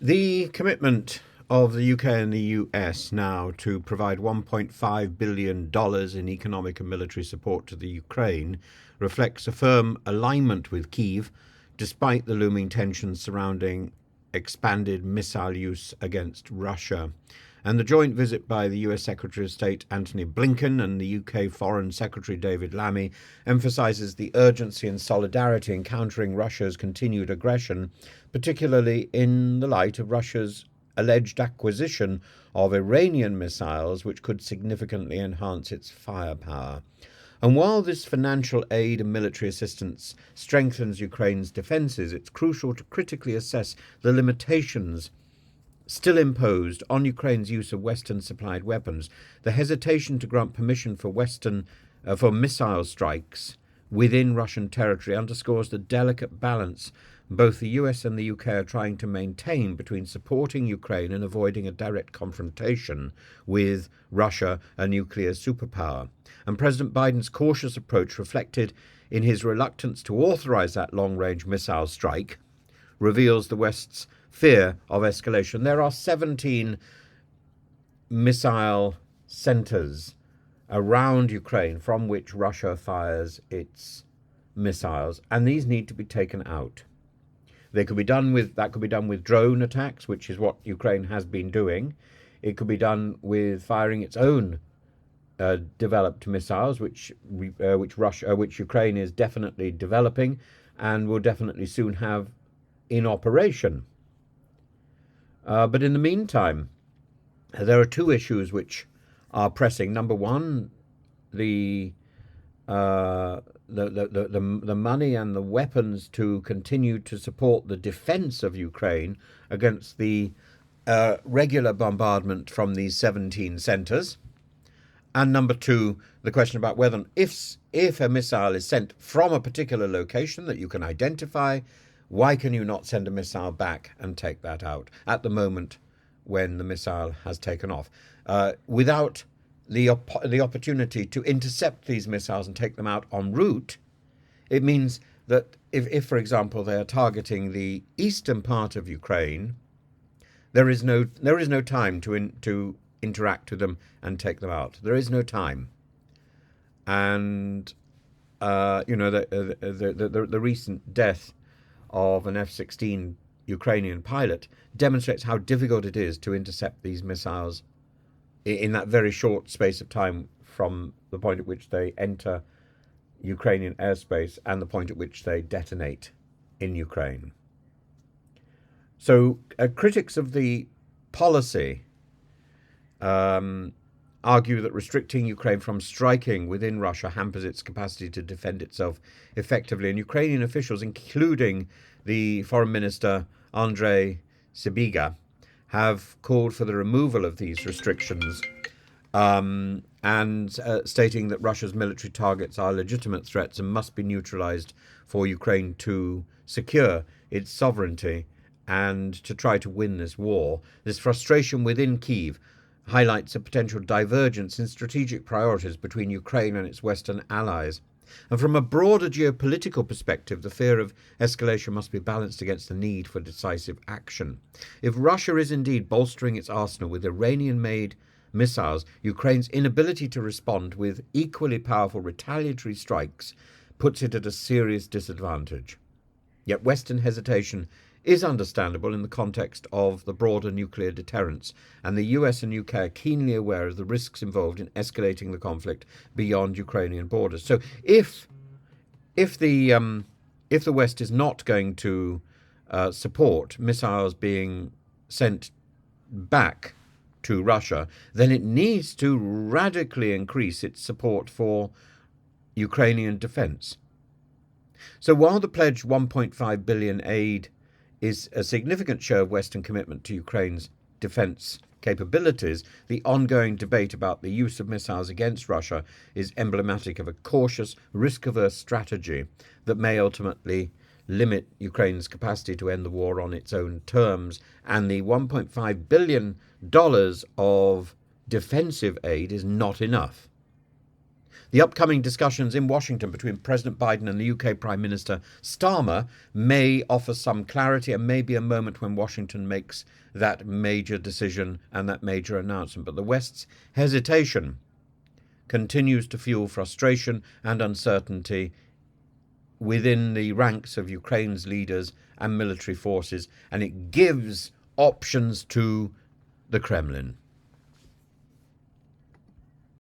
The commitment of the UK and the US now to provide $1.5 billion in economic and military support to the Ukraine reflects a firm alignment with Kyiv, despite the looming tensions surrounding expanded missile use against Russia. And the joint visit by the US Secretary of State Antony Blinken and the UK Foreign Secretary David Lammy emphasises the urgency and solidarity in countering Russia's continued aggression, particularly in the light of Russia's alleged acquisition of Iranian missiles, which could significantly enhance its firepower. And while this financial aid and military assistance strengthens Ukraine's defences, it's crucial to critically assess the limitations still imposed on Ukraine's use of Western-supplied weapons. The hesitation to grant permission for for missile strikes within Russian territory underscores the delicate balance both the US and the UK are trying to maintain between supporting Ukraine and avoiding a direct confrontation with Russia, a nuclear superpower. And President Biden's cautious approach, reflected in his reluctance to authorize that long-range missile strike, reveals the West's fear of escalation. There are 17 missile centers around Ukraine from which Russia fires its missiles, and these need to be taken out. That could be done with drone attacks, which is what Ukraine has been doing. It could be done with firing its own developed missiles, which Ukraine is definitely developing and will definitely soon have in operation. But in the meantime, there are two issues which are pressing. Number one, the money and the weapons to continue to support the defense of Ukraine against the regular bombardment from these 17 centers. And number two, the question about whether if a missile is sent from a particular location that you can identify, why can you not send a missile back and take that out at the moment when the missile has taken off? Without the opportunity to intercept these missiles and take them out en route, it means that if, for example, they are targeting the eastern part of Ukraine, there is no time to interact with them and take them out. There is no time. And the recent death of an F-16 Ukrainian pilot demonstrates how difficult it is to intercept these missiles in that very short space of time from the point at which they enter Ukrainian airspace and the point at which they detonate in Ukraine. So critics of the policy argue that restricting Ukraine from striking within Russia hampers its capacity to defend itself effectively. And Ukrainian officials, including the Foreign Minister Andrei Sybiga, have called for the removal of these restrictions and stating that Russia's military targets are legitimate threats and must be neutralized for Ukraine to secure its sovereignty and to try to win this war. This frustration within Kyiv highlights a potential divergence in strategic priorities between Ukraine and its Western allies. And from a broader geopolitical perspective, the fear of escalation must be balanced against the need for decisive action. If Russia is indeed bolstering its arsenal with Iranian-made missiles, Ukraine's inability to respond with equally powerful retaliatory strikes puts it at a serious disadvantage. Yet Western hesitation is understandable in the context of the broader nuclear deterrence, and the US and UK are keenly aware of the risks involved in escalating the conflict beyond Ukrainian borders. So if the West is not going to support missiles being sent back to Russia, then it needs to radically increase its support for Ukrainian defense. So while the pledged 1.5 billion aid is a significant show of Western commitment to Ukraine's defense capabilities, the ongoing debate about the use of missiles against Russia is emblematic of a cautious, risk-averse strategy that may ultimately limit Ukraine's capacity to end the war on its own terms, and the $1.5 billion of defensive aid is not enough. The upcoming discussions in Washington between President Biden and the UK Prime Minister Starmer may offer some clarity and may be a moment when Washington makes that major decision and that major announcement. But the West's hesitation continues to fuel frustration and uncertainty within the ranks of Ukraine's leaders and military forces, and it gives options to the Kremlin.